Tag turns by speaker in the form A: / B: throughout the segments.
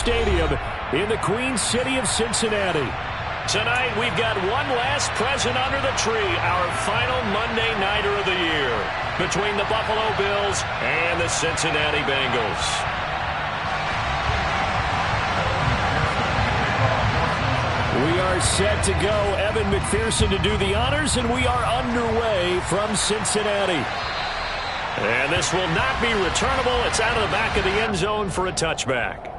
A: Stadium in the Queen City of Cincinnati.
B: Tonight, we've got one last present under the tree, our final Monday Nighter of the year, between the Buffalo Bills and the Cincinnati Bengals.
A: We are set to go. Evan McPherson to do the honors, and we are underway from Cincinnati.
B: And this will not be returnable. It's out of the back of the end zone for a touchback.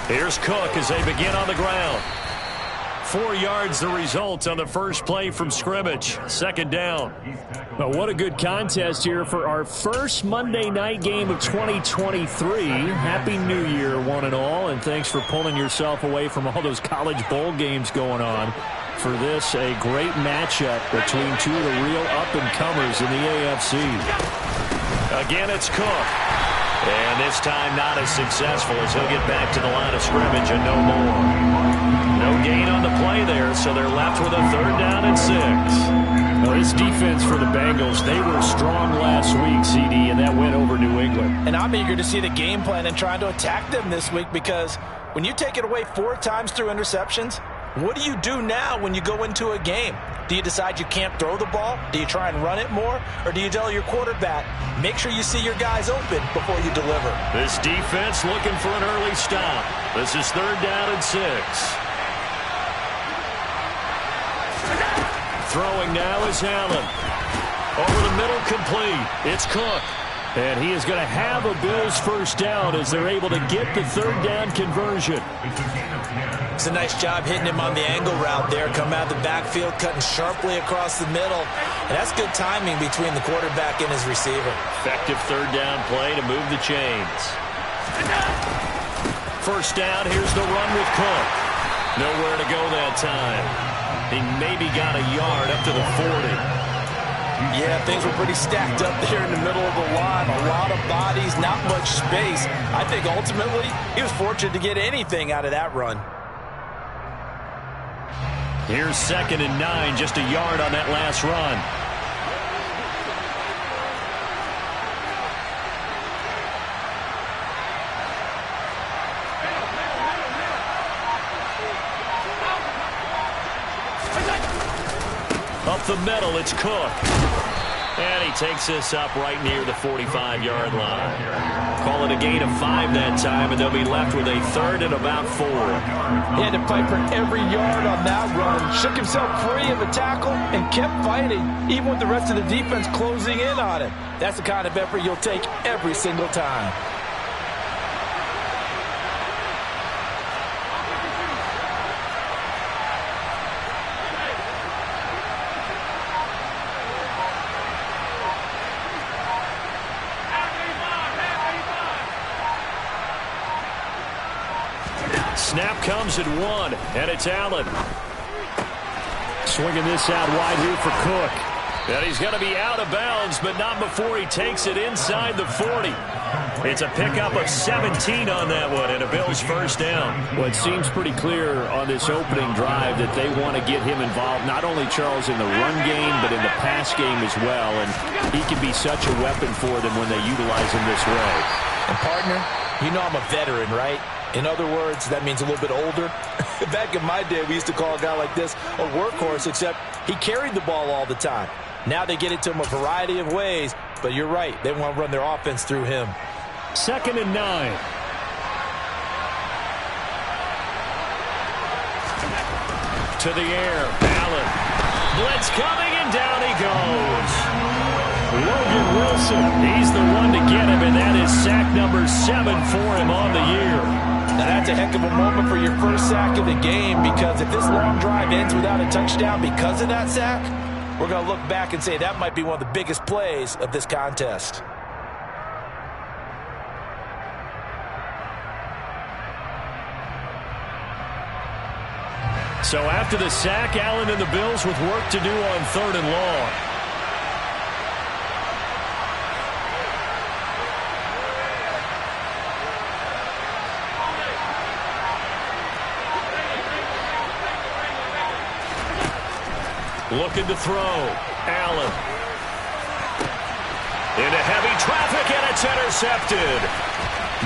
B: Here's Cook as they begin on the ground. 4 yards the result on the first play from scrimmage. Second down.
A: Well, what a good contest here for our first Monday night game of 2023. Happy New Year, one and all, and thanks for pulling yourself away from all those college bowl games going on. For this, a great matchup between two of the real up-and-comers in the AFC.
B: Again, it's Cook. And this time not as successful as he'll get back to the line of scrimmage and no more. No gain on the play there, so they're left with a 3rd down and 6.
A: Well, this defense for the Bengals, they were strong last week, CD, and that went over New England.
C: And I'm eager to see the game plan and trying to attack them this week, because when you take it away 4 times through interceptions, what do you do now when you go into a game? Do you decide you can't throw the ball? Do you try and run it more? Or do you tell your quarterback, make sure you see your guys open before you deliver?
B: This defense looking for an early stop. This is 3rd down and 6. Throwing now is Allen. Over the middle, complete. It's Cook.
A: And he is going to have a Bills first down as they're able to get the 3rd down conversion.
C: It's a nice job hitting him on the angle route there. Come out of the backfield, cutting sharply across the middle. And that's good timing between the quarterback and his receiver.
B: Effective 3rd down play to move the chains. First down, here's the run with Cook. Nowhere to go that time. He maybe got a yard up to the 40.
C: Yeah, things were pretty stacked up there in the middle of the line. A lot of bodies, not much space. I think ultimately he was fortunate to get anything out of that run.
B: Here's 2nd and 9, just a yard on that last run. Up the middle, it's Cook. And he takes this up right near the 45-yard line. Call it a gain of 5 that time, and they'll be left with a 3rd and about 4.
C: He had to fight for every yard on that run. Shook himself free of a tackle and kept fighting, even with the rest of the defense closing in on him. That's the kind of effort you'll take every single time.
B: Snap comes at 1, and it's Allen.
A: Swinging this out wide here for Cook.
B: And he's going to be out of bounds, but not before he takes it inside the 40. It's a pickup of 17 on that one, and a Bills first down.
A: Well, it seems pretty clear on this opening drive that they want to get him involved, not only, Charles, in the run game, but in the pass game as well. And he can be such a weapon for them when they utilize him this way.
C: And, partner, you know I'm a veteran, right? In other words, that means a little bit older. Back in my day, we used to call a guy like this a workhorse, except he carried the ball all the time. Now they get it to him a variety of ways, but you're right. They want to run their offense through him.
A: 2nd and 9.
B: To the air, Allen. Blitz coming, and down he goes.
A: Logan Wilson, he's the one to get him, and that
B: 7 for him on the year.
C: Now that's a heck of a moment for your first sack of the game, because if this long drive ends without a touchdown because of that sack, we're going to look back and say that might be one of the biggest plays of this contest.
A: So after the sack, Allen and the Bills with work to do on 3rd and long. Looking to throw. Allen.
B: Into heavy traffic, and it's intercepted.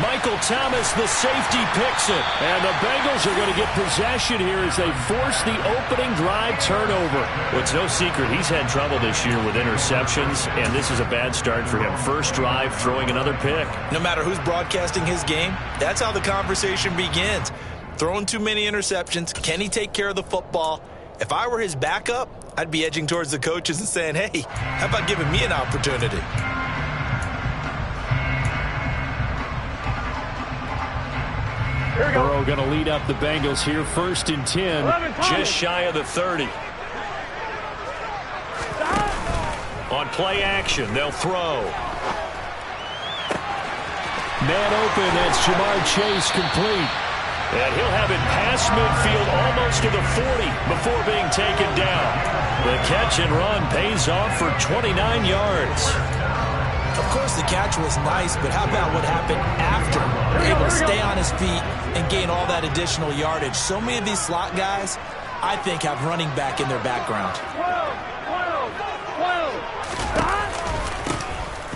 A: Michael Thomas, the safety, picks it. And the Bengals are going to get possession here as they force the opening drive turnover.
B: Well, it's no secret he's had trouble this year with interceptions, and this is a bad start for him. First drive, throwing another pick.
C: No matter who's broadcasting his game, that's how the conversation begins. Throwing too many interceptions. Can he take care of the football? If I were his backup, I'd be edging towards the coaches and saying, hey, how about giving me an opportunity?
A: Burrow going to lead up the Bengals here, 1st and 10.
B: Just shy of the 30. On play action, they'll throw.
A: Man open, that's Jamar Chase, complete.
B: And he'll have it past midfield almost to the 40 before being taken down. The catch and run pays off for 29 yards.
C: Of course, the catch was nice, but how about what happened after? Able to stay on his feet and gain all that additional yardage. So many of these slot guys, I think, have running back in their background.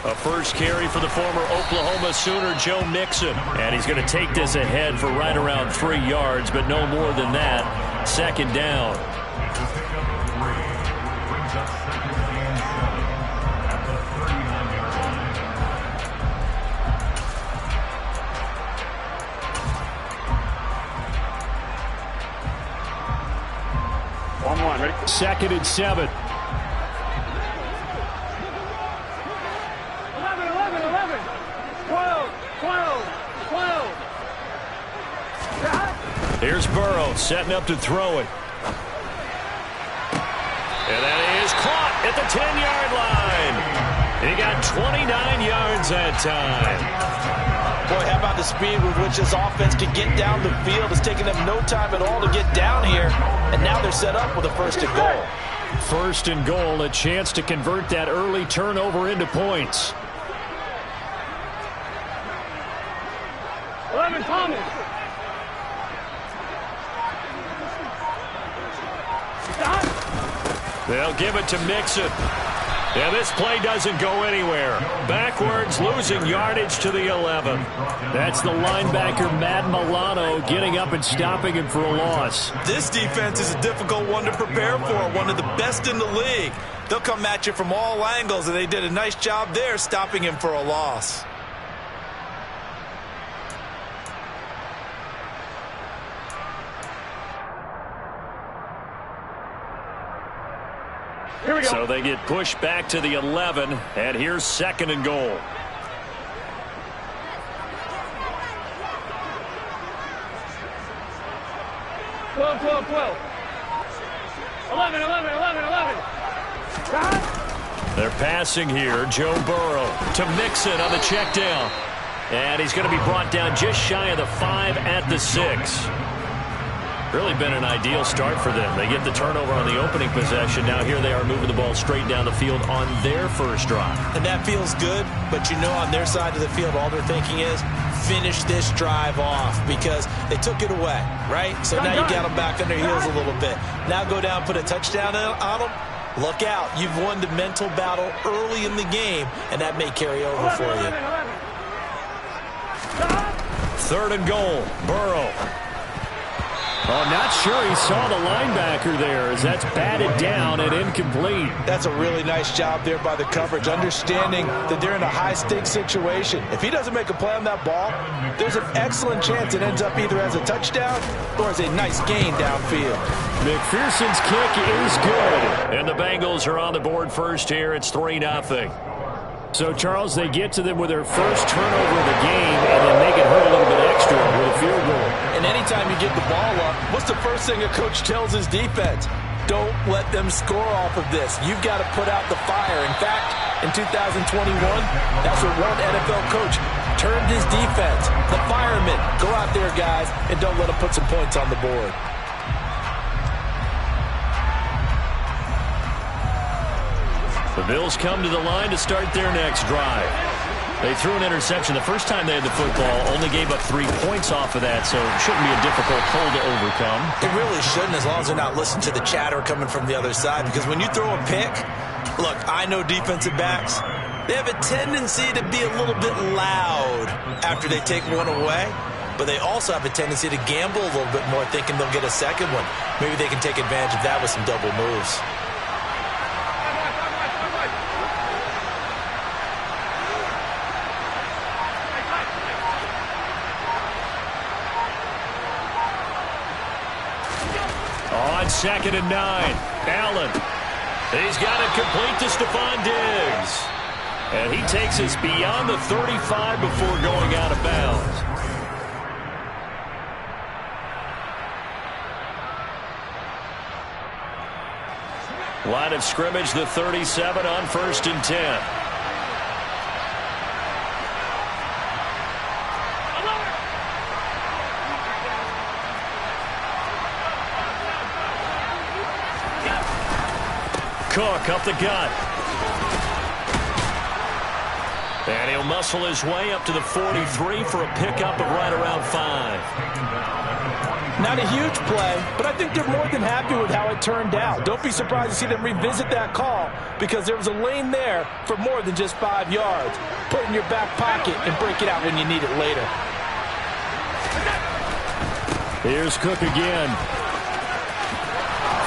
B: A first carry for the former Oklahoma Sooner, Joe Mixon. And he's going to take this ahead for right around 3 yards, but no more than that. 2nd down.
A: Ready? 2nd and 7.
D: 11.
B: Here's Burrow setting up to throw it. And that is caught at the 10-yard line. He got 29 yards that time.
C: Boy, how about the speed with which this offense can get down the field? It's taking them no time at all to get down here. And now they're set up with a 1st and goal.
A: 1st and goal, a chance to convert that early turnover into points.
D: 11, Thomas.
B: They'll give it to Mixon. And this play doesn't go anywhere. Backwards, losing yardage to the 11.
A: That's the linebacker, Matt Milano, getting up and stopping him for a loss.
C: This defense is a difficult one to prepare for, one of the best in the league. They'll come at you from all angles, and they did a nice job there stopping him for a loss.
D: Here we go.
B: So they get pushed back to the 11, and here's 2nd and goal.
D: Twelve. 11.
B: They're passing here. Joe Burrow to Mixon on the check down. And he's going to be brought down just shy of the 5 at the 6. Really been an ideal start for them. They get the turnover on the opening possession. Now here they are moving the ball straight down the field on their first drive.
C: And that feels good, but you know on their side of the field all they're thinking is finish this drive off because they took it away, right? So now you got them back on their heels a little bit. Now go down, put a touchdown on them. Look out. You've won the mental battle early in the game, and that may carry over for you.
B: 3rd and goal. Burrow.
A: Oh, not sure he saw the linebacker there as that's batted down and incomplete.
C: That's a really nice job there by the coverage, understanding that they're in a high-stakes situation. If he doesn't make a play on that ball, there's an excellent chance it ends up either as a touchdown or as a nice gain downfield.
A: McPherson's kick is good.
B: And the Bengals are on the board first here. It's 3-0.
A: So, Charles, they get to them with their first turnover of the game and then make it hurt a little bit extra with a field goal.
C: And anytime you get the ball up, what's the first thing a coach tells his defense? Don't let them score off of this. You've got to put out the fire. In fact, in 2021, that's what one NFL coach termed his defense. The firemen. Go out there, guys, and don't let them put some points on the board.
A: The Bills come to the line to start their next drive. They threw an interception the first time they had the football, only gave up 3 points off of that, so it shouldn't be a difficult hole to overcome.
C: It really shouldn't, as long as they're not listening to the chatter coming from the other side, because when you throw a pick, look, I know defensive backs, they have a tendency to be a little bit loud after they take one away, but they also have a tendency to gamble a little bit more, thinking they'll get a second one. Maybe they can take advantage of that with some double moves.
A: On 2nd and 9, Allen. He's got it complete to Stephon Diggs. And he takes us beyond the 35 before going out of bounds. Line of scrimmage, the 37 on 1st and 10. Cook up the gut. And he'll muscle his way up to the 43 for a pickup of right around 5.
C: Not a huge play, but I think they're more than happy with how it turned out. Don't be surprised to see them revisit that call, because there was a lane there for more than just 5 yards. Put it in your back pocket and break it out when you need it later.
A: Here's Cook again.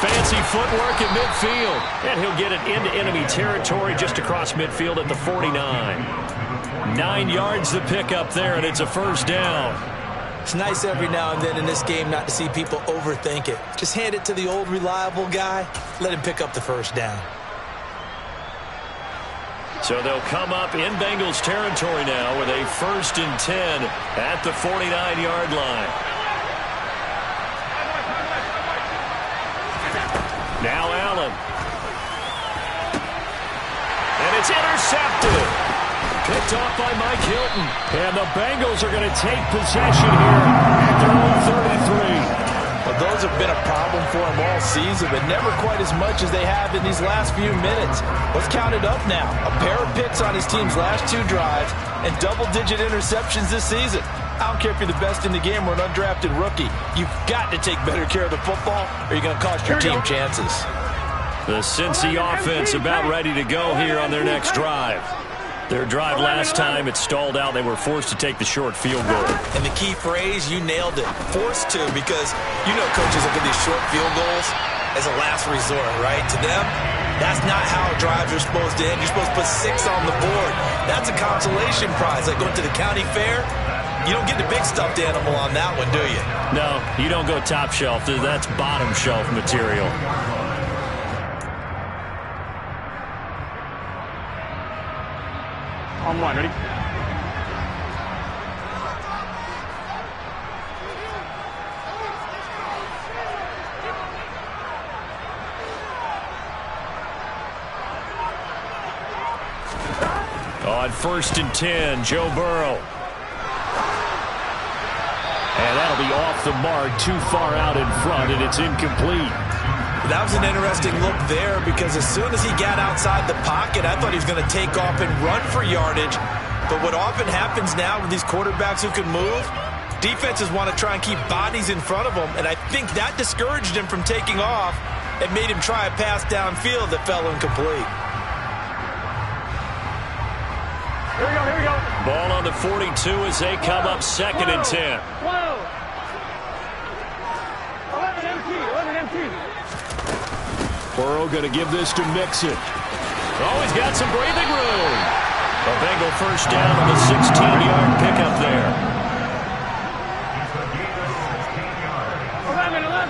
A: Fancy footwork in midfield. And he'll get it into enemy territory just across midfield at the 49. 9 yards the pickup there, and it's a first down.
C: It's nice every now and then in this game not to see people overthink it. Just hand it to the old reliable guy. Let him pick up the first down.
A: So they'll come up in Bengals territory now with a 1st and 10 at the 49-yard line. Now Allen. And it's intercepted. Picked off by Mike Hilton. And the Bengals are going to take possession here at their own 33.
C: Well, those have been a problem for them all season, but never quite as much as they have in these last few minutes. Let's count it up now. A pair of picks on his team's last 2 drives and double-digit interceptions this season. I don't care if you're the best in the game or an undrafted rookie. You've got to take better care of the football or you're going to cost your team chances.
A: The Cincy offense about ready to go here on their next drive. Their drive last time, it stalled out. They were forced to take the short field goal.
C: And the key phrase, you nailed it. Forced to, because you know coaches look at these short field goals as a last resort, right? To them, that's not how drives are supposed to end. You're supposed to put 6 on the board. That's a consolation prize, like going to the county fair. You don't get the big stuffed animal on that one, do you?
A: No, you don't go top shelf. That's bottom shelf material.
D: On 1, ready?
A: On 1st and 10, Joe Burrow. And that'll be off the mark, too far out in front, and it's incomplete.
C: That was an interesting look there, because as soon as he got outside the pocket, I thought he was going to take off and run for yardage. But what often happens now with these quarterbacks who can move, defenses want to try and keep bodies in front of them, and I think that discouraged him from taking off and made him try a pass downfield that fell incomplete.
D: Here we go, here we go.
A: Ball on the 42 as they come up 2nd and 10.
D: 11 empty.
A: Burrow going to give this to Mixon. Oh, he's got some breathing room. A Bengal first down on the 16-yard pickup there.
D: 11.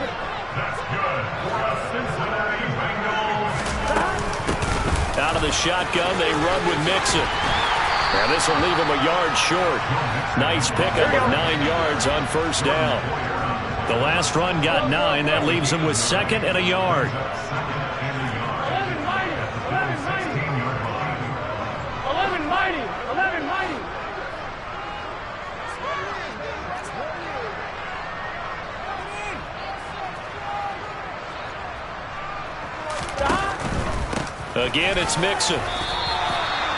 A: Out of the
B: shotgun. They run with Mixon. And this will leave him a yard short. Nice pickup of 9 yards on first down. The last run got 9. That leaves him with 2nd and a yard.
D: 11 mighty. 11 mighty. 11 mighty.
B: Again, it's Mixon.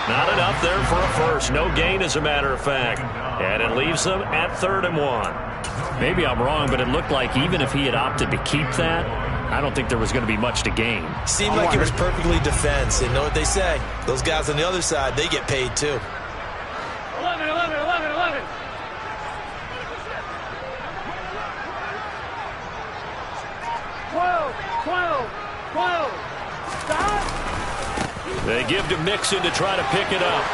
B: Not enough there for a first. No gain, as a matter of fact. And it leaves them at 3rd and 1.
A: Maybe I'm wrong, but it looked like even if he had opted to keep that, I don't think there was going to be much to gain.
C: Seemed like it was perfectly defense. And know what they say? Those guys on the other side, they get paid too.
D: 11, 11, 11, 11.
B: They give to Mixon to try to pick it up.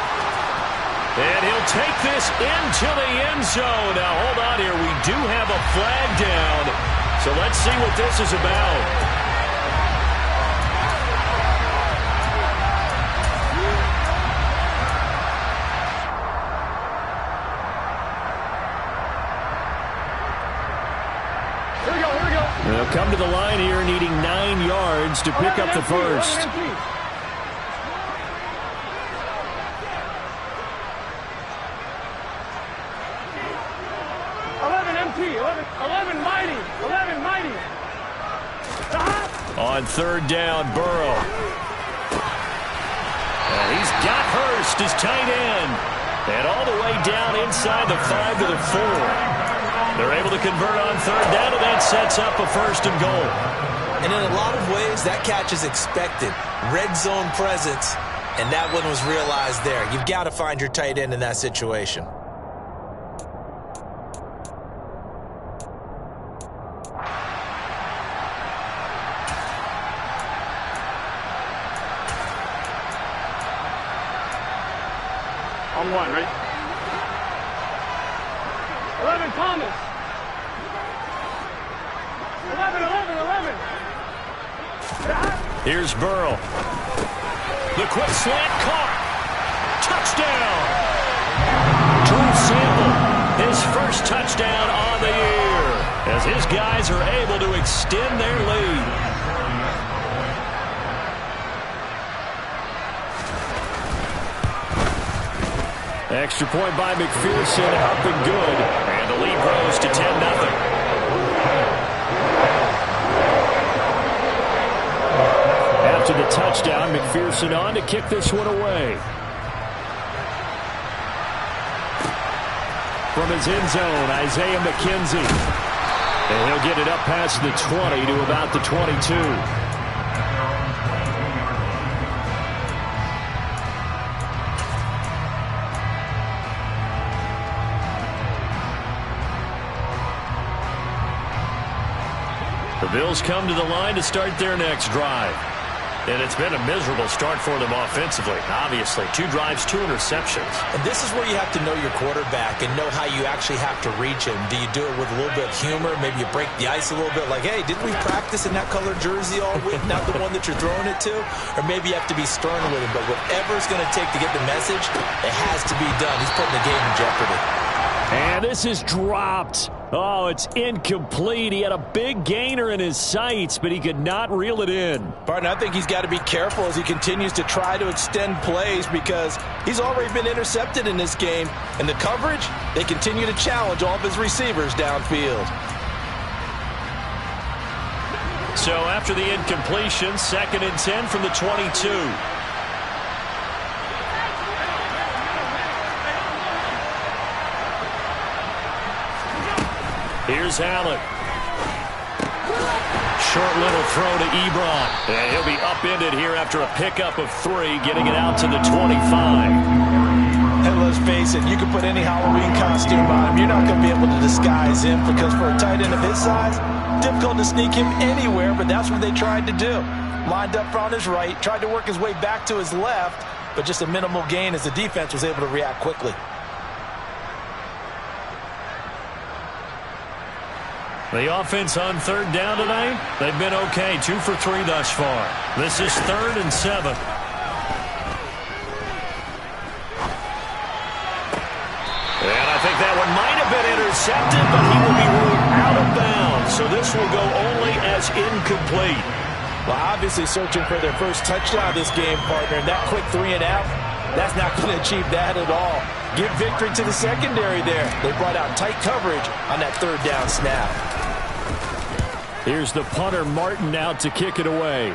B: And he'll take this into the end zone. Now, hold on here. We do have a flag down. So let's see what this is about.
D: Here we go, here we go.
A: They'll come to the line here needing 9 yards to pick up the first.
D: 11 mighty. 11 mighty.
B: On 3rd down, Burrow. And he's got Hurst, his tight end. And all the way down inside the 5 to the 4. They're able to convert on 3rd down, and that sets up a 1st and goal.
C: And in a lot of ways, that catch is expected. Red zone presence, and that one was realized there. You've got to find your tight end in that situation.
D: On 1, right? 11 Thomas. 11, 11, 11.
B: Here's Burrow. The quick slant caught. Touchdown. Drew Sample, his first touchdown on the year, as his guys are able to extend their lead.
A: Extra point by McPherson, up and good.
B: And the lead grows to 10-0.
A: After the touchdown, McPherson on to kick this one away. From his end zone, Isaiah McKenzie. And he'll get it up past the 20 to about the 22.
B: The Bills come to the line to start their next drive. And it's been a miserable start for them offensively. Obviously, 2 drives, 2 interceptions.
C: And this is where you have to know your quarterback and know how you actually have to reach him. Do you do it with a little bit of humor? Maybe you break the ice a little bit like, hey, didn't we practice in that color jersey all week, not the one that you're throwing it to? Or maybe you have to be stern with him. But whatever it's going to take to get the message, it has to be done. He's putting the game in jeopardy.
A: And this is dropped. Oh, it's incomplete. He had a big gainer in his sights, but he could not reel it in.
C: Partner, I think he's got to be careful as he continues to try to extend plays because he's already been intercepted in this game. And the coverage, they continue to challenge all of his receivers downfield.
B: So after the incompletion, 2nd and 10 from the 22. Here's Allen. Short little throw to Ebron. And he'll be upended here after a pickup of 3, getting it out to the 25.
C: And let's face it, you can put any Halloween costume on him. You're not going to be able to disguise him because for a tight end of his size, difficult to sneak him anywhere, but that's what they tried to do. Lined up on his right, tried to work his way back to his left, but just a minimal gain as the defense was able to react quickly.
B: The offense on 3rd down tonight, they've been okay. 2 for 3 thus far. This is 3rd and 7. that one might have been intercepted, but he will be ruled out of bounds. So this will go only as incomplete.
C: Well, obviously searching for their first touchdown this game, partner. And that quick 3 and out, that's not going to achieve that at all. Give victory to the secondary there. They brought out tight coverage on that 3rd down snap.
A: Here's the punter, Martin, out to kick it away.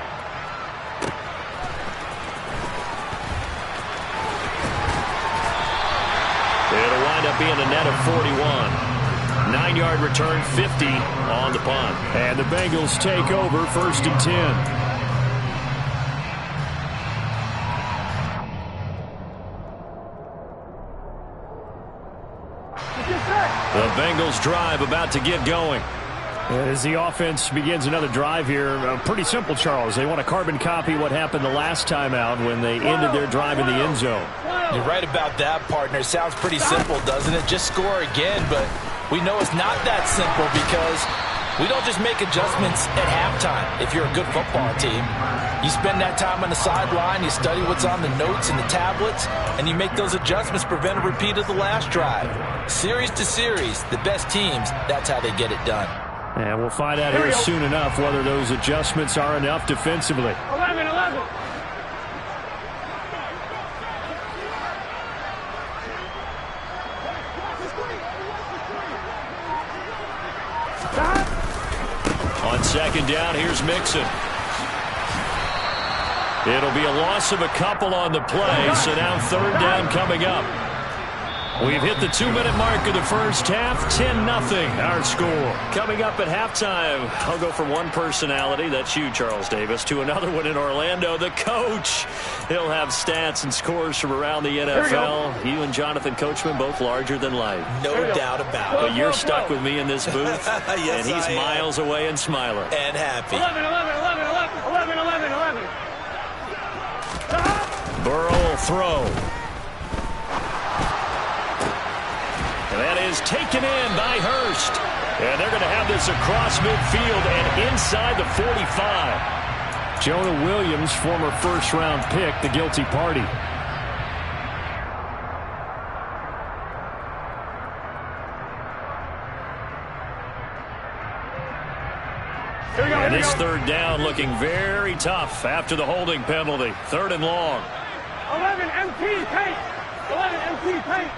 B: It'll wind up being a net of 41. 9-yard return, 50 on the punt.
A: And the Bengals take over, 1st and 10.
B: The Bengals drive about to get going.
A: As the offense begins another drive here, pretty simple, Charles. They want to carbon copy what happened the last time out when they ended their drive in the end zone.
C: You're right about that, partner. Sounds pretty simple, doesn't it? Just score again, but we know it's not that simple because we don't just make adjustments at halftime if you're a good football team. You spend that time on the sideline, you study what's on the notes and the tablets, and you make those adjustments, prevent a repeat of the last drive. Series to series, the best teams, that's how they get it done.
A: And we'll find out here soon enough whether those adjustments are enough defensively.
D: 11.
B: On 2nd down, here's Mixon. It'll be a loss of a couple on the play, so now 3rd down coming up. We've hit the 2-minute mark of the first half, 10-0 our score.
A: Coming up at halftime,
B: I'll go from one personality, that's you, Charles Davis, to another one in Orlando, the coach. He'll have stats and scores from around the NFL. You and Jonathan Coachman, both larger than life.
C: No doubt about it.
B: But you're stuck with me in this booth,
C: yes,
B: and he's miles away and smiling.
C: And happy.
D: 11.
B: Burrow will throw. And that is taken in by Hurst. And they're going to have this across midfield and inside the 45.
A: Jonah Williams, former first-round pick, the guilty party.
B: And this 3rd down looking very tough after the holding penalty. 3rd and long.
D: 11 MT paint. 11 MT paint.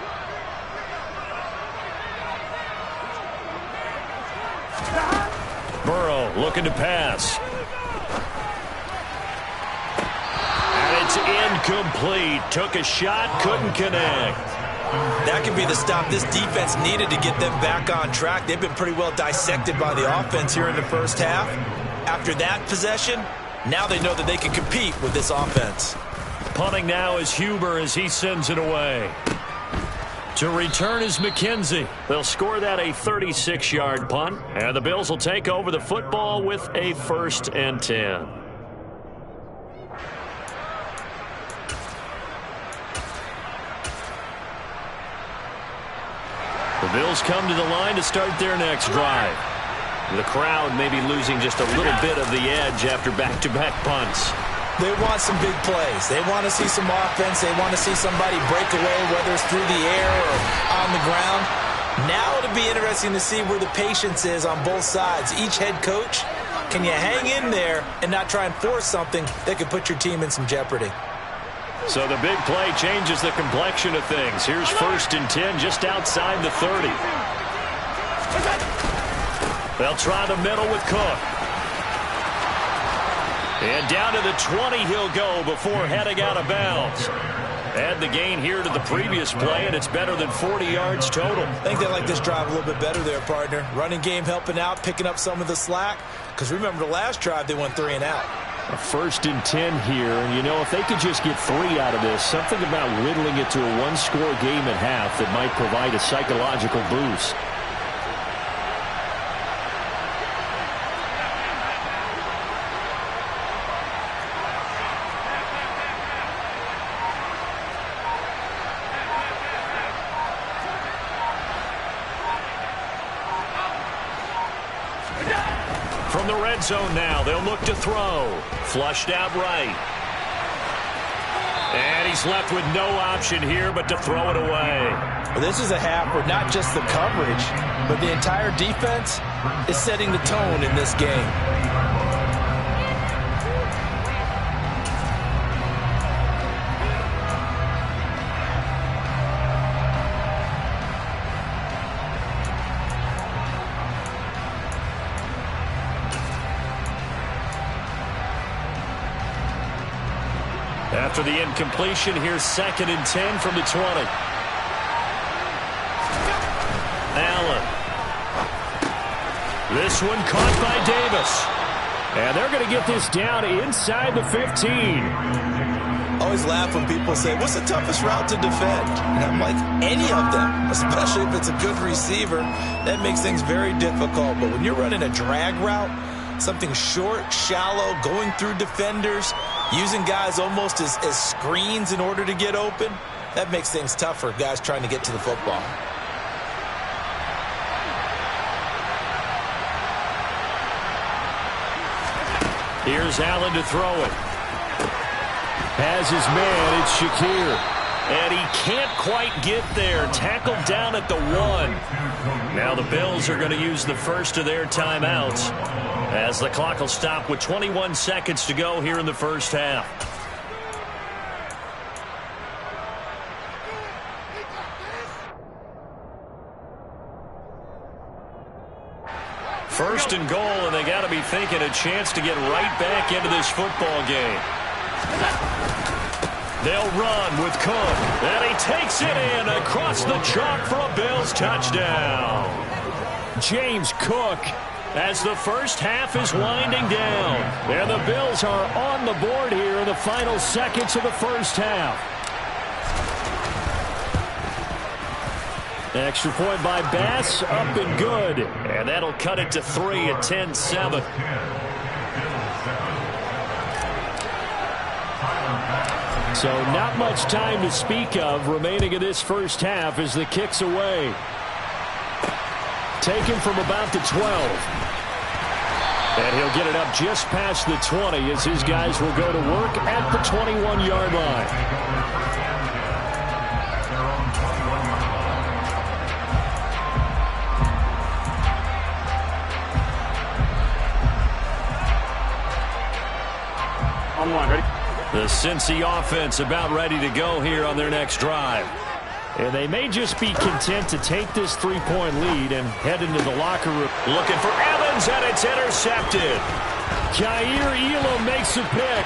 B: Burrow looking to pass. And it's incomplete. Took a shot, couldn't connect.
C: That could be the stop this defense needed to get them back on track. They've been pretty well dissected by the offense here in the first half. After that possession, now they know that they can compete with this offense.
B: Punting now is Huber as he sends it away. To return is McKenzie. They'll score that a 36-yard punt, and the Bills will take over the football with a 1st and 10. The Bills come to the line to start their next drive. The crowd may be losing just a little bit of the edge after back-to-back punts.
C: They want some big plays. They want to see some offense. They want to see somebody break away, whether it's through the air or on the ground. Now it'll be interesting to see where the patience is on both sides. Each head coach, can you hang in there and not try and force something that could put your team in some jeopardy?
B: So the big play changes the complexion of things. Here's 1st and 10 just outside the 30. They'll try the middle with Cook. And down to the 20 he'll go before heading out of bounds. Add the gain here to the previous play, and it's better than 40 yards total.
C: I think they like this drive a little bit better there, partner. Running game helping out, picking up some of the slack. Because remember the last drive, they went 3 and out.
A: A 1st and 10 here, and you know, if they could just get 3 out of this, something about whittling it to a 1-score game at half that might provide a psychological boost.
B: From the red zone now, they'll look to throw. Flushed out right. And he's left with no option here but to throw it away.
C: Well, this is a half where not just the coverage, but the entire defense is setting the tone in this game.
A: After the incompletion, here's 2nd and 10 from the 20. Allen. This one caught by Davis. And they're going to get this down inside the 15.
C: I always laugh when people say, what's the toughest route to defend? And I'm like, any of them, especially if it's a good receiver. That makes things very difficult. But when you're running a drag route, something short, shallow, going through defenders, using guys almost as screens in order to get open, that makes things tough for guys trying to get to the football.
A: Here's Allen to throw it. Has his man, it's Shakir.
B: And he can't quite get there. Tackled down at the 1. Now the Bills are going to use the first of their timeouts, as the clock will stop with 21 seconds to go here in the first half. First and goal, and they got to be thinking a chance to get right back into this football game. They'll run with Cook, and he takes it in across the chalk for a Bills touchdown.
A: James Cook,
B: as the first half is winding down.
A: And the Bills are on the board here in the final seconds of the first half. Extra point by Bass, up and good.
B: And that'll cut it to 3 at 10-7.
A: So not much time to speak of remaining in this first half as the kick's away. Taken from about the 12. And he'll get it up just past the 20 as his guys will go to work at the 21-yard line.
B: The Cincy offense about ready to go here on their next drive.
A: And they may just be content to take this 3-point lead and head into the locker room.
B: Looking for Evans, and it's intercepted.
A: Kaiir Elam makes a pick.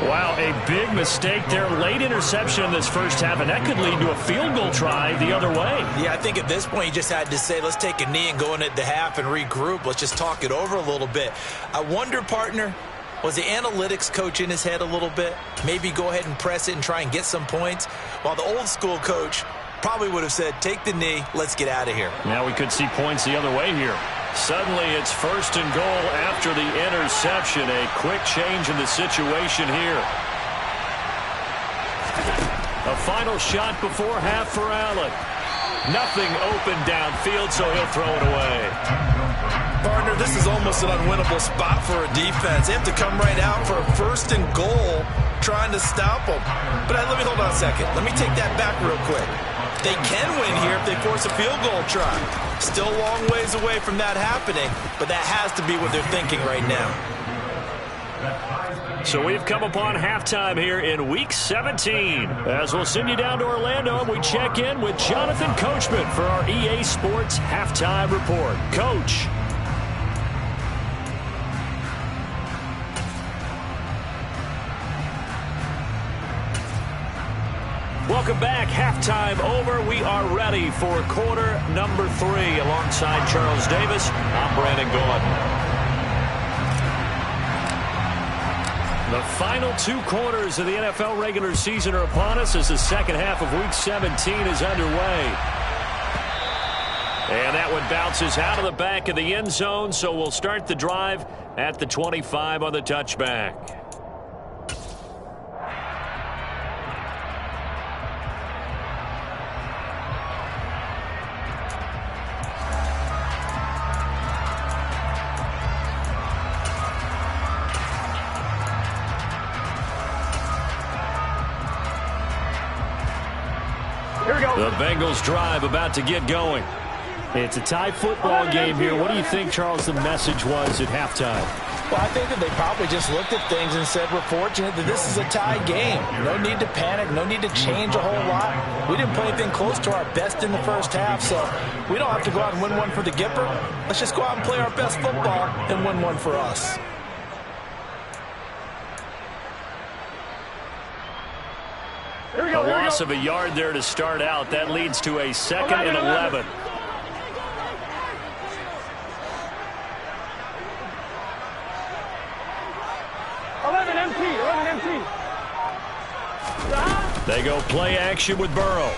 B: Wow, a big mistake there. Late interception in this first half, and that could lead to a field goal try the other way.
C: Yeah, I think at this point you just had to say, let's take a knee and go into the half and regroup. Let's just talk it over a little bit. I wonder, partner, was the analytics coach in his head a little bit? Maybe go ahead and press it and try and get some points? While the old school coach probably would have said, take the knee, let's get out of here.
B: Now we could see points the other way here. Suddenly it's first and goal after the interception. A quick change in the situation here. A final shot before half for Allen. Nothing open downfield, so he'll throw it away.
C: Partner, this is almost an unwinnable spot for a defense. They have to come right out for a first and goal trying to stop them. But let me hold on a second. Let me take that back real quick. They can win here if they force a field goal try. Still a long ways away from that happening, but that has to be what they're thinking right now.
B: So we've come upon halftime here in Week 17. As we'll send you down to Orlando, and we check in with Jonathan Coachman for our EA Sports Halftime Report. Coach. Welcome back. Halftime over. We are ready for quarter number 3. Alongside Charles Davis, I'm Brandon Gordon. The final 2 quarters of the NFL regular season are upon us as the second half of Week 17 is underway. And that one bounces out of the back of the end zone, so we'll start the drive at the 25 on the touchback.
D: Here we go.
B: The Bengals drive about to get going.
A: It's a tie football game here. What do you think, Charles, the message was at halftime?
C: Well, I think that they probably just looked at things and said, we're fortunate that this is a tie game. No need to panic. No need to change a whole lot. We didn't play anything close to our best in the first half, so we don't have to go out and win one for the Gipper. Let's just go out and play our best football and win one for us.
D: Here we go.
B: A
D: Here we
B: loss
D: go.
B: of a yard there to start out. That leads to a 2nd and 11. They go play action with Burrow.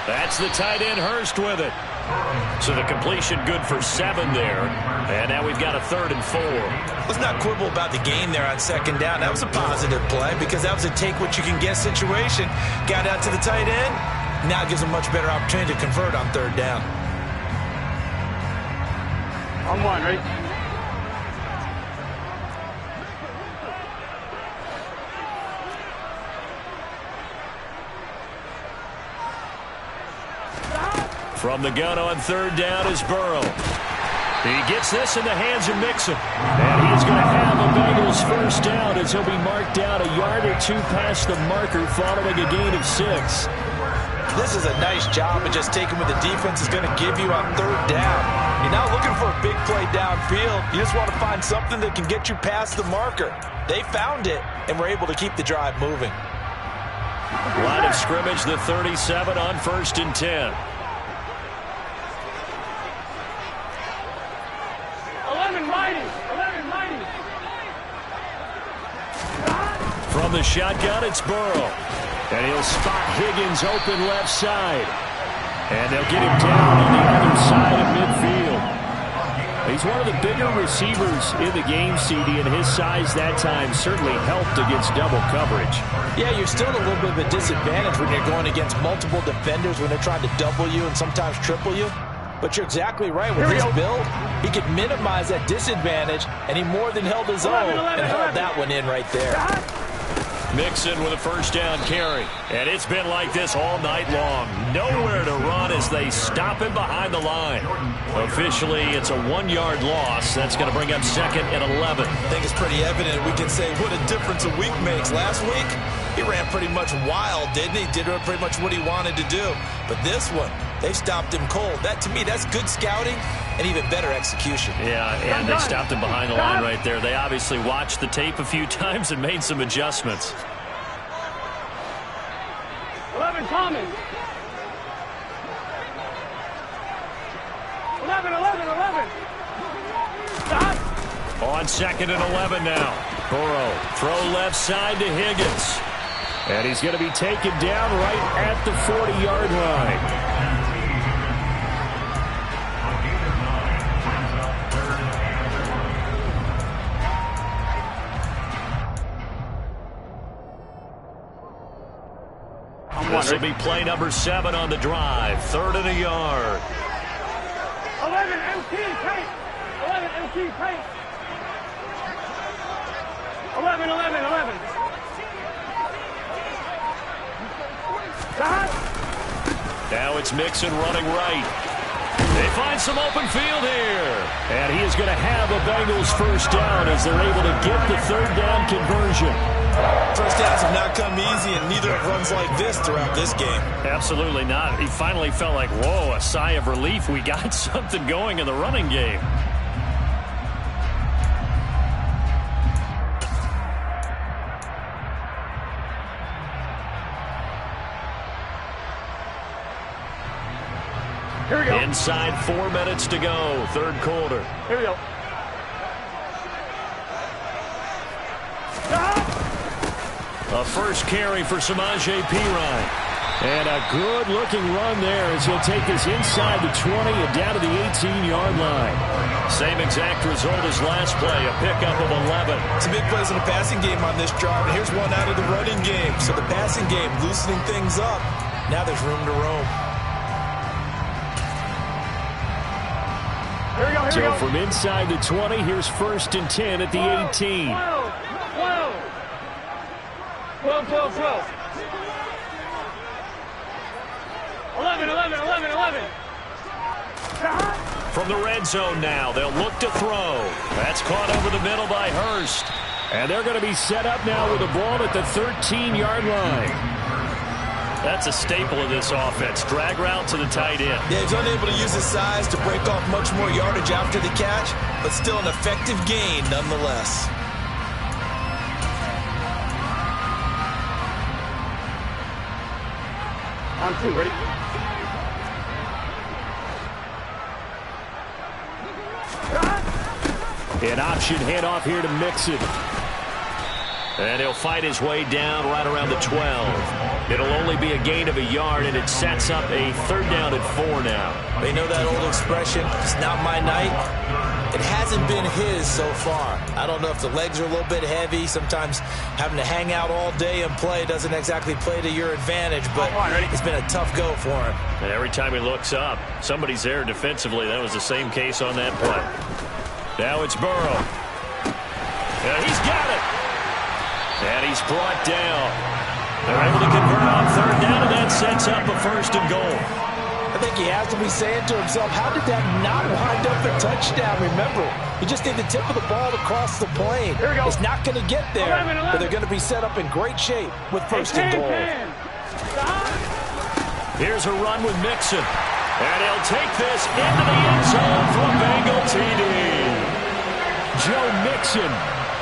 B: That's the tight end Hurst with it. So the completion good for 7 there. And now we've got a 3rd and 4.
C: Let's not quibble about the game there on 2nd down. That was a positive play because that was a take-what-you-can-get situation. Got out to the tight end. Now it gives a much better opportunity to convert on 3rd down.
D: On 1, right?
B: From the gun on 3rd down is Burrow. He gets this in the hands of Mixon. And he's going to have a Bengals first down as he'll be marked down a yard or 2 past the marker following a gain of 6.
C: This is a nice job of just taking what the defense is going to give you on 3rd down. You're not looking for a big play downfield. You just want to find something that can get you past the marker. They found it and were able to keep the drive moving.
B: Line of scrimmage, the 37 on 1st and 10.
D: 11 mighty.
B: From the shotgun, it's Burrow. And he'll spot Higgins open left side. And they'll get him down on the other side of midfield. He's one of the bigger receivers in the game, CD, and his size that time certainly helped against double coverage.
C: Yeah, you're still at a little bit of a disadvantage when you're going against multiple defenders when they're trying to double you and sometimes triple you. But you're exactly right. With his build, he could minimize that disadvantage, and he more than held his own and held that one in right there.
B: Mixon with a first down carry. And it's been like this all night long. Nowhere to run as they stop him behind the line. Officially, it's a 1-yard loss. That's going to bring up 2nd and 11.
C: I think it's pretty evident. We can say what a difference a week makes. Last week, he ran pretty much wild, didn't he? Did pretty much what he wanted to do. But this one, they stopped him cold. That, to me, that's good scouting and even better execution.
B: Yeah, and they stopped him behind the line right there. They obviously watched the tape a few times and made some adjustments.
D: 11 Thomas. 11. Stop.
B: On 2nd and 11 now. Burrow, throw left side to Higgins. And he's going to be taken down right at the 40-yard line. This will be play number 7 on the drive. 3rd and a yard.
D: 11 MT paint. 11 MT paint. 11. Stop.
B: Now it's Mixon running right. They find some open field here. And he is going to have a Bengals first down as they're able to get the 3rd down conversion.
C: First downs have not come easy, and neither have runs like this throughout this game.
B: Absolutely not. He finally felt like, whoa, a sigh of relief. We got something going in the running game.
D: Here we go.
B: Inside 4 minutes to go, 3rd quarter.
D: Here we go.
B: A first carry for Samaje Perine. And a good-looking run there as he'll take this inside the 20 and down to the 18-yard line. Same exact result as last play, a pickup of 11.
C: Some big plays in the passing game on this drive, and here's one out of the running game. So the passing game loosening things up. Now there's room to roam.
D: Here we go.
B: So from inside the 20, here's 1st and 10 at the 18.
D: 12. 11, 11, 11, 11.
B: From the red zone now, they'll look to throw. That's caught over the middle by Hurst.
A: And they're going to be set up now with the ball at the 13-yard line.
B: That's a staple of this offense. Drag route to the tight end.
C: Yeah, he's unable to use his size to break off much more yardage after the catch, but still an effective gain nonetheless.
D: On 2, ready?
A: An option handoff here to Mixon.
B: And he'll fight his way down right around the 12. It'll only be a gain of a yard, and it sets up a 3rd down and 4 now.
C: They know that old expression, it's not my night. It hasn't been his so far. I don't know if the legs are a little bit heavy. Sometimes having to hang out all day and play doesn't exactly play to your advantage, but it's been a tough go for him.
B: And every time he looks up, somebody's there defensively. That was the same case on that play. Now it's Burrow. Yeah, he's got it. And he's brought down. They're able to convert on 3rd down, and that sets up a 1st and goal.
C: I think he has to be saying to himself, how did that not wind up a touchdown? Remember, he just need the tip of the ball to cross the plane.
D: Here we go.
C: It's not going to get there,
D: 11, 11.
C: but they're going to be set up in great shape with 1st and goal.
B: Here's a run with Mixon. And he'll take this into the end zone for a Bengal TD.
A: Joe Mixon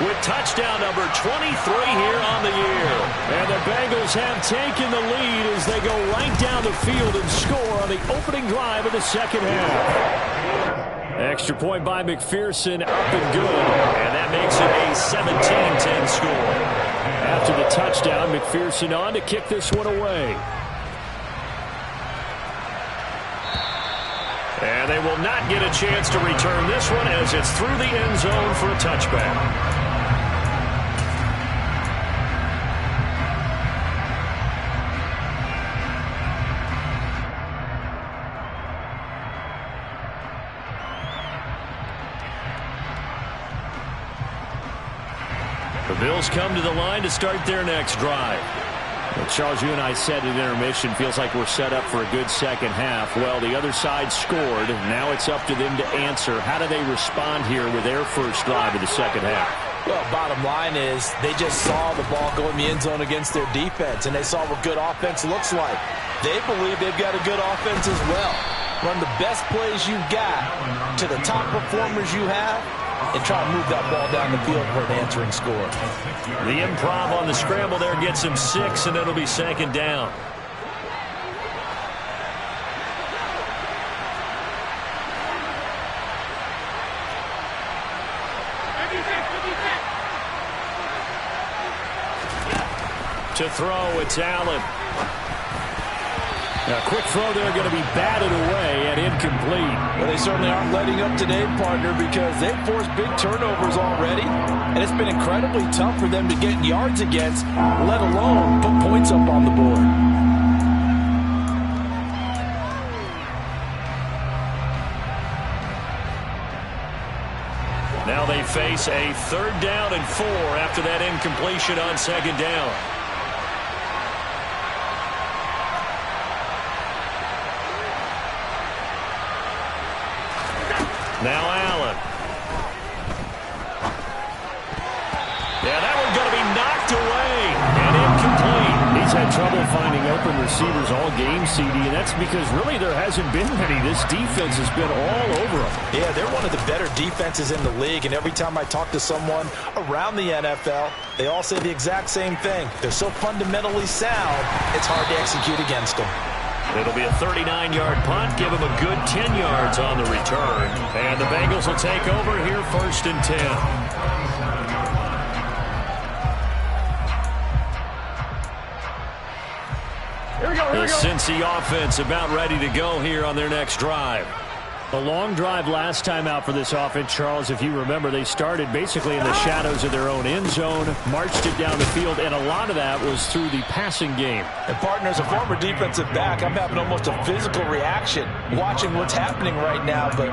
B: with touchdown number 23 here on the year.
A: And the Bengals have taken the lead as they go right down the field and score on the opening drive of the 2nd half. Extra point by McPherson, up and good.
B: And that makes it a 17-10 score.
A: After the touchdown, McPherson on to kick this one away.
B: And they will not get a chance to return this one as it's through the end zone for a touchback. The Bills come to the line to start their next drive.
A: Well, Charles, you and I said at intermission, feels like we're set up for a good 2nd half. Well, the other side scored. Now it's up to them to answer. How do they respond here with their first drive of the 2nd half?
C: Well, bottom line is they just saw the ball go in the end zone against their defense, and they saw what good offense looks like. They believe they've got a good offense as well. Run the best plays you've got to the top performers you have, and try to move that ball down the field for an answering score.
B: The improv on the scramble there gets him 6, and it'll be 2nd down. To throw, it's Allen.
A: A quick throw there, going to be batted away and incomplete.
C: Well, they certainly aren't letting up today, partner, because they've forced big turnovers already, and it's been incredibly tough for them to get yards against, let alone put points up on the board.
B: Now they face a 3rd down and 4 after that incompletion on 2nd down. Now Allen. Yeah, that one's going to be knocked away and incomplete.
A: He's had trouble finding open receivers all game, CD, and that's because really there hasn't been many. This defense has been all over them.
C: Yeah, they're one of the better defenses in the league, and every time I talk to someone around the NFL, they all say the exact same thing. They're so fundamentally sound, it's hard to execute against them.
B: It'll be a 39-yard punt. Give them a good 10 yards on the return. And the Bengals will take over here 1st and 10. The Cincy offense about ready to go here on their next drive.
A: A long drive last time out for this offense, Charles. If you remember, they started basically in the shadows of their own end zone, marched it down the field, and a lot of that was through the passing game.
C: And, partner, as a former defensive back, I'm having almost a physical reaction watching what's happening right now. But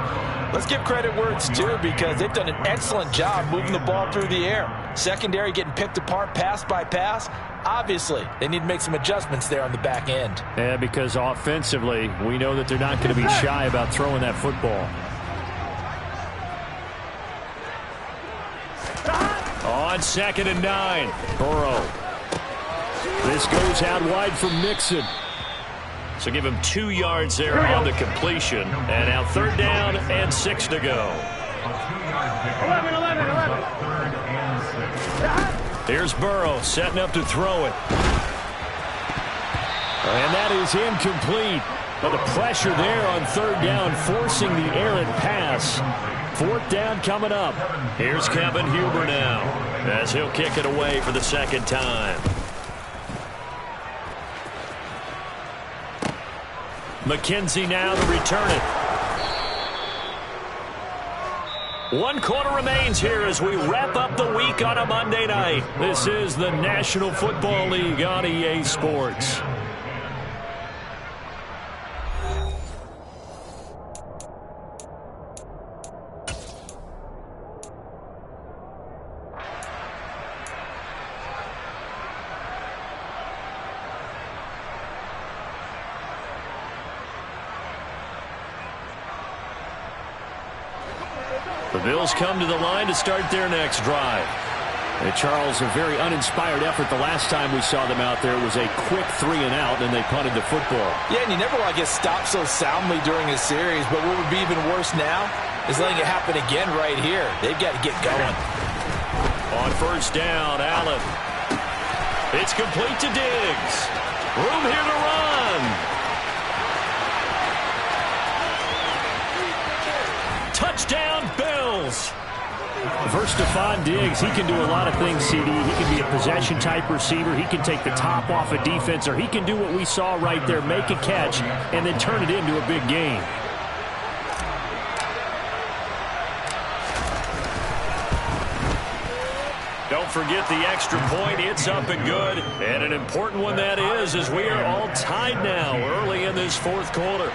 C: Let's give credit where it's due because they've done an excellent job moving the ball through the air. Secondary getting picked apart pass by pass. Obviously, they need to make some adjustments there on the back end.
A: Yeah, because offensively, we know that they're not going to be shy about throwing that football. On 2nd and 9, Burrow. This goes out wide for Mixon.
B: So give him 2 yards there on the completion. And now 3rd down and 6 to go.
D: 11.
A: Here's Burrow setting up to throw it. And that is incomplete. But the pressure there on 3rd down, forcing the errant pass. 4th down coming up.
B: Here's Kevin Huber now as he'll kick it away for the 2nd time.
A: McKenzie now to return it.
B: 1 quarter remains here as we wrap up the week on a Monday night.
A: This is the National Football League on EA Sports. The Bills come to the line to start their next drive. And Charles, a very uninspired effort the last time we saw them out there. It was a quick 3 and out, and they punted the football.
C: Yeah, and you never want to get stopped so soundly during a series, but what would be even worse now is letting it happen again right here. They've got to get going.
B: On 1st down, Allen. It's complete to Diggs. Room here to run. Touchdown, Bills.
A: First, Stephon Diggs, he can do a lot of things, CD. He can be a possession-type receiver. He can take the top off a defense, or he can do what we saw right there, make a catch, and then turn it into a big game.
B: Don't forget the extra point. It's up and good. And an important one that is, as we are all tied now early in this 4th quarter.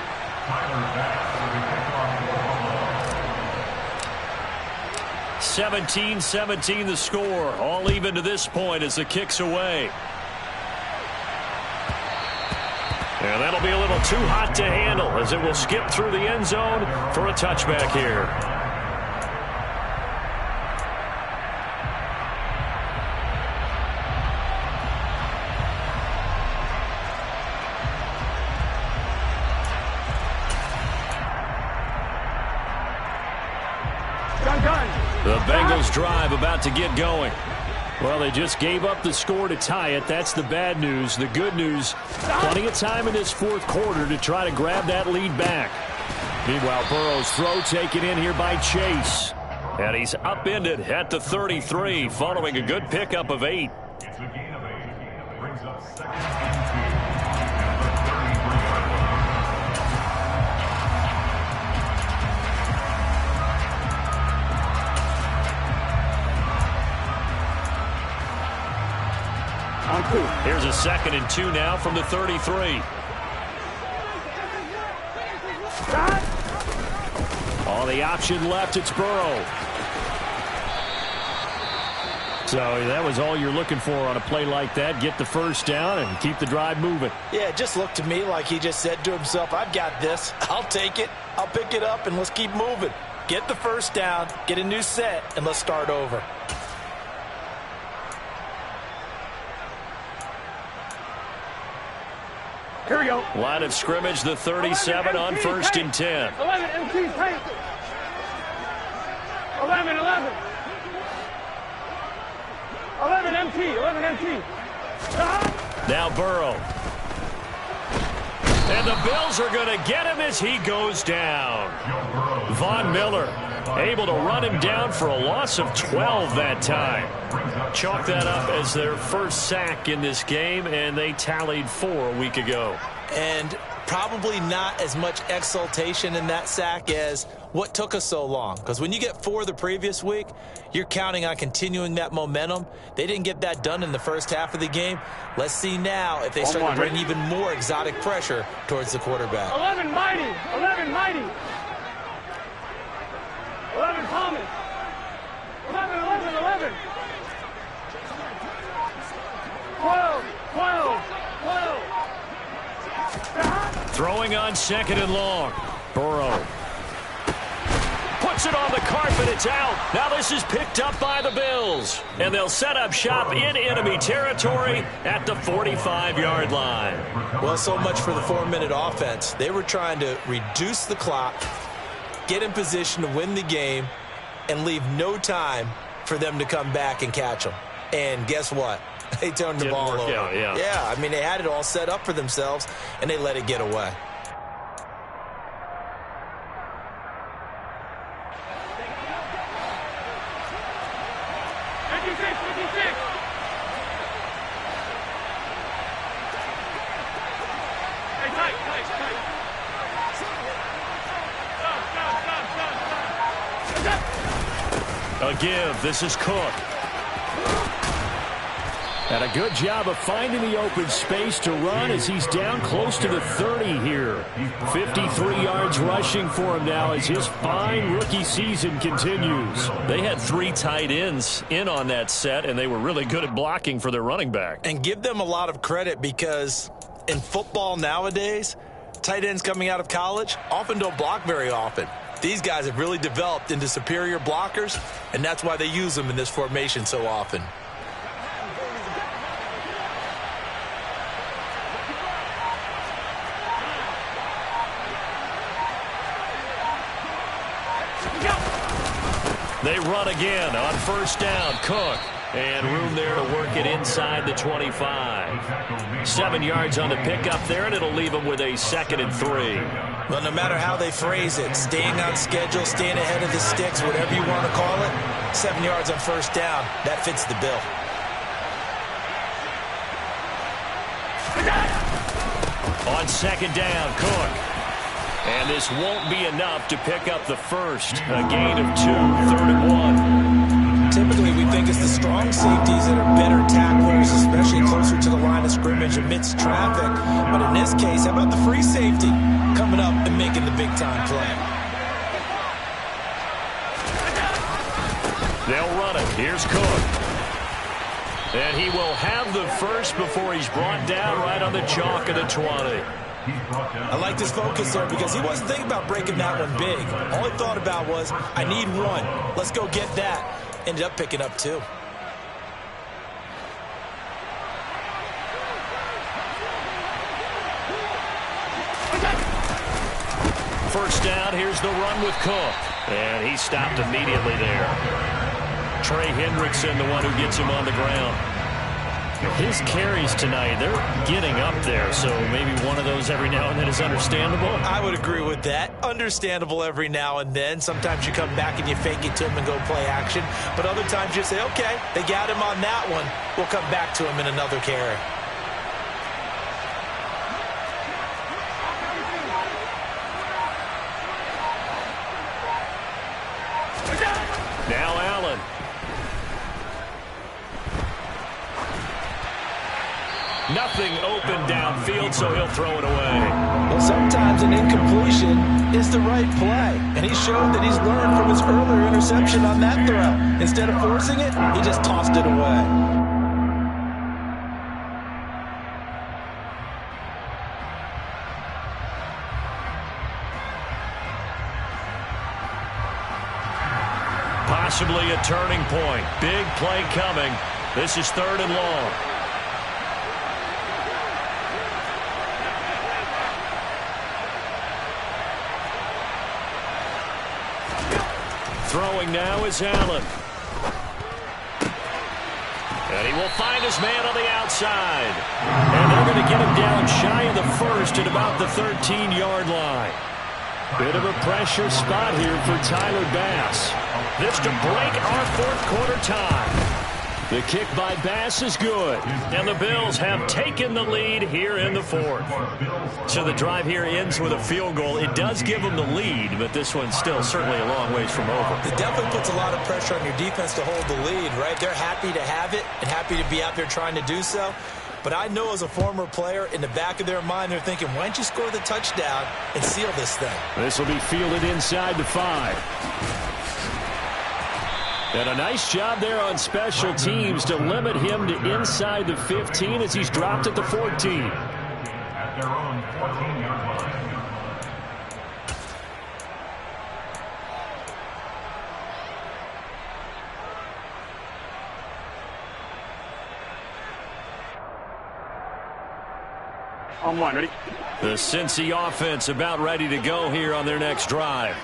B: 17-17 the score. All even to this point as the kick's away. And that'll be a little too hot to handle as it will skip through the end zone for a touchback here.
A: The Bengals drive about to get going. Well, they just gave up the score to tie it. That's the bad news. The good news, plenty of time in this 4th quarter to try to grab that lead back. Meanwhile, Burrow's throw taken in here by Chase.
B: And he's upended at the 33 following a good pickup of 8. Here's a 2nd and 2 now from the 33.
A: On the option left, it's Burrow. So that was all you're looking for on a play like that. Get the 1st down and keep the drive moving.
C: Yeah, it just looked to me like he just said to himself, I've got this. I'll take it. I'll pick it up, and let's keep moving. Get the 1st down, get a new set, and let's start over.
D: Here we go.
B: Line of scrimmage, the 37 on 1st and 10.
D: 11 MT paint. 11. 11 MT.
B: Now Burrow. And the Bills are going to get him as he goes down. Von Miller able to run him down for a loss of 12 that time. Chalk that up as their first sack in this game, and they tallied 4 a week ago.
C: And probably not as much exultation in that sack as what took us so long. Because when you get 4 the previous week, you're counting on continuing that momentum. They didn't get that done in the first half of the game. Let's see now if they start to bring even more exotic pressure towards the quarterback.
D: 11 mighty. Thomas. 11, 11, 11. 12, 12, 12.
B: Throwing on 2nd and long. Burrow. Puts it on the carpet. It's out. Now this is picked up by the Bills. And they'll set up shop in enemy territory at the 45-yard line.
C: Well, so much for the 4-minute offense. They were trying to reduce the clock, get in position to win the game, and leave no time for them to come back and catch them. And guess what? They turned the ball over. Yeah, I mean, they had it all set up for themselves, and they let it get away.
B: A give. This is Cook.
A: And a good job of finding the open space to run as he's down close to the 30 here. 53 yards rushing for him now as his fine rookie season continues.
B: They had 3 tight ends in on that set, and they were really good at blocking for their running back.
C: And give them a lot of credit because in football nowadays, tight ends coming out of college often don't block very often. These guys have really developed into superior blockers, and that's why they use them in this formation so often.
B: They run again on 1st down. Cook. And room there to work it inside the 25. 7 yards on the pickup there, and it'll leave them with a 2nd and 3.
C: Well, no matter how they phrase it, staying on schedule, staying ahead of the sticks, whatever you want to call it, 7 yards on 1st down, that fits the bill.
B: On 2nd down, Cook. And this won't be enough to pick up the first. A gain of 2, 3rd and 1.
C: Typically, we think it's the strong safeties that are better tacklers, especially closer to the line of scrimmage amidst traffic. But in this case, how about the free safety coming up and making the big-time play?
B: They'll run it. Here's Cook. And he will have the first before he's brought down right on the chalk of the 20.
C: I like this focus there because he wasn't thinking about breaking that one big. All he thought about was, I need one. Let's go get that. Ended up picking up 2.
B: First down, here's the run with Cook. And he stopped immediately there. Trey Hendrickson, the one who gets him on the ground.
A: His carries tonight, they're getting up there, so maybe one of those every now and then is understandable.
C: I would agree with that. Understandable every now and then. Sometimes you come back and you fake it to him and go play action. But other times you say, okay, they got him on that one. We'll come back to him in another carry.
B: Now Allen. Nothing open downfield, so he'll throw it away.
C: Well, sometimes an incompletion is the right play. And he showed that he's learned from his earlier interception on that throw. Instead of forcing it, he just tossed it away.
B: Possibly a turning point. Big play coming. This is 3rd and long. Throwing now is Allen. And he will find his man on the outside.
A: And they're going to get him down shy of the first at about the 13-yard line. Bit of a pressure spot here for Tyler Bass.
B: This to break our 4th quarter tie.
A: The kick by Bass is good.
B: And the Bills have taken the lead here in the 4th.
A: So the drive here ends with a field goal. It does give them the lead, but this one's still certainly a long ways from over.
C: It definitely puts a lot of pressure on your defense to hold the lead, right? They're happy to have it and happy to be out there trying to do so. But I know as a former player, in the back of their mind, they're thinking, why don't you score the touchdown and seal this thing?
A: This will be fielded inside the 5. And a nice job there on special teams to limit him to inside the 15 as he's dropped at the 14.
E: At their own 14-yard line.
D: On one, ready?
B: The Cincy offense about ready to go here on their next drive.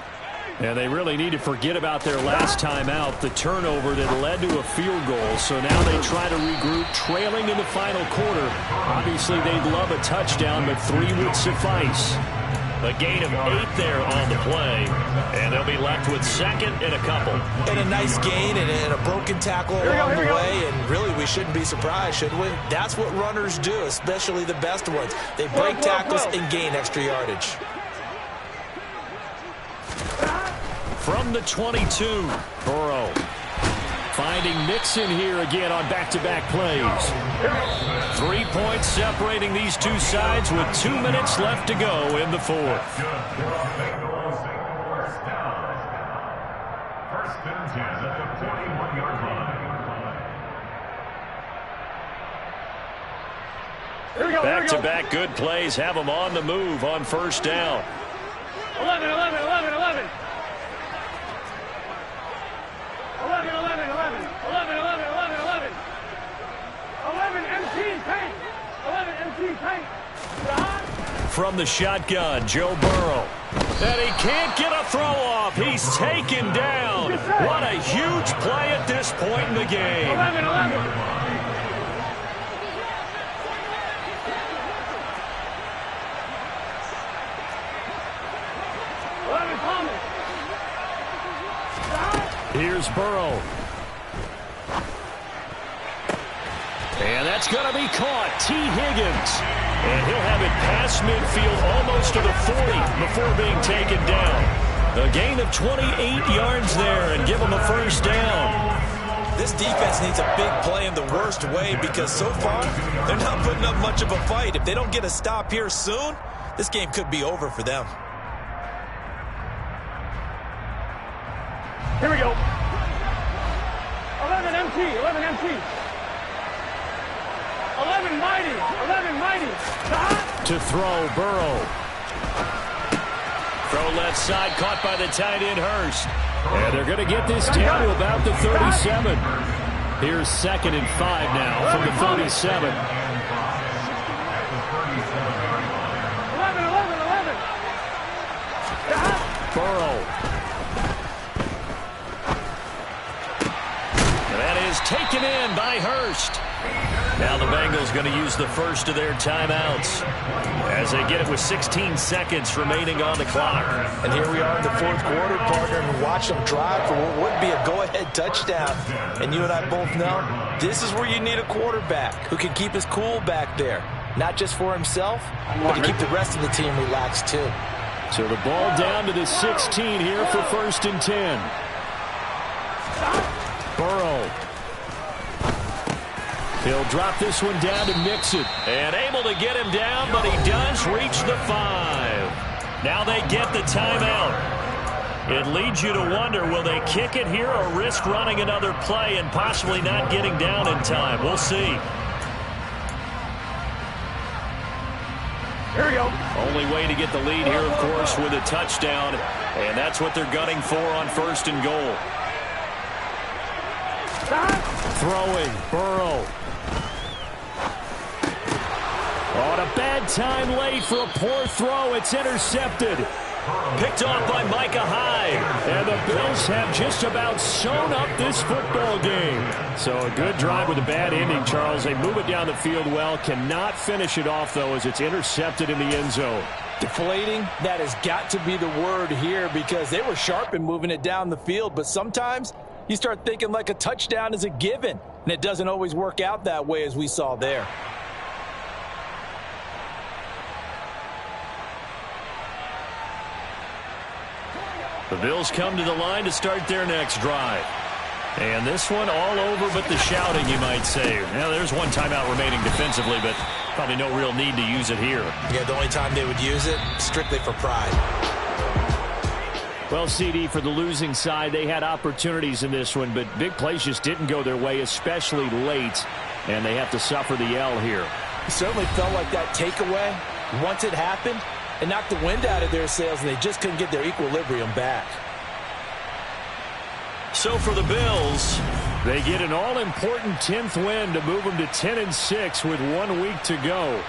A: And they really need to forget about their last time out, the turnover that led to a field goal. So now they try to regroup, trailing in the final quarter. Obviously, they'd love a touchdown, but 3 would suffice.
B: A gain of 8 there on the play, and they'll be left with second and a couple.
C: And a nice gain and a broken tackle along the way, and really we shouldn't be surprised, should we? That's what runners do, especially the best ones. They break tackles and gain extra yardage.
A: From the 22, Burrow finding Mixon here again on back-to-back plays.
B: 3 points separating these two sides with 2 minutes left to go in the fourth.
E: First and 10 at the 41-yard line.
B: Back-to-back good plays have them on the move on first down.
D: 11, 11, 11, 11. 11, 11, 11. 11, 11, 11, 11. 11 empty paint. 11 empty paint.
B: From the shotgun, Joe Burrow. And he can't get a throw off. He's taken down. What a huge play at this point in the game.
D: 11, 11.
A: Here's Burrow. And that's going to be caught. T. Higgins. And he'll have it past midfield almost to the 40 before being taken down. A gain of 28 yards there and give him a first down.
C: This defense needs a big play in the worst way because so far they're not putting up much of a fight. If they don't get a stop here soon, this game could be over for them.
D: Here we go. 11 empty. 11 empty. 11 mighty. 11 mighty.
A: To throw, Burrow.
B: Throw left side, caught by the tight end, Hurst.
A: And they're going to get this down to about the 37. Here's 2nd and 5 now from the 37.
D: 11, 11, 11.
A: Burrow.
B: That is taken in by Hurst. Now the Bengals going to use the first of their timeouts as they get it with 16 seconds remaining on the clock.
C: And here we are in the fourth quarter, partner, and watch them drive for what would be a go-ahead touchdown. And you and I both know this is where you need a quarterback who can keep his cool back there. Not just for himself, but to keep the rest of the team relaxed too.
A: So the ball down to the 16 here for 1st and 10. Burrow. He'll drop this one down to Mixon.
B: And able to get him down, but he does reach the 5. Now they get the timeout. It leads you to wonder, will they kick it here or risk running another play and possibly not getting down in time? We'll see.
D: Here we go.
B: Only way to get the lead here, of course, with a touchdown. And that's what they're gunning for on 1st and goal.
A: Throwing, Burrow. On a bad time late for a poor throw. It's intercepted.
B: Picked off by Micah Hyde.
A: And the Bills have just about sewn up this football game. So a good drive with a bad ending, Charles. They move it down the field well. Cannot finish it off, though, as it's intercepted in the end zone.
C: Deflating, that has got to be the word here because they were sharp in moving it down the field, but sometimes you start thinking like a touchdown is a given, and it doesn't always work out that way as we saw there.
B: The Bills come to the line to start their next drive. And this one all over but the shouting, you might say. Now, there's one timeout remaining defensively, but probably no real need to use it here.
C: Yeah, the only time they would use it, strictly for pride.
A: Well, CD, for the losing side, they had opportunities in this one, but big plays just didn't go their way, especially late, and they have to suffer the L here.
C: It certainly felt like that takeaway, once it happened, it knocked the wind out of their sails, and they just couldn't get their equilibrium back.
B: So for the Bills,
A: they get an all-important 10th win to move them to 10-6 with 1 week to go.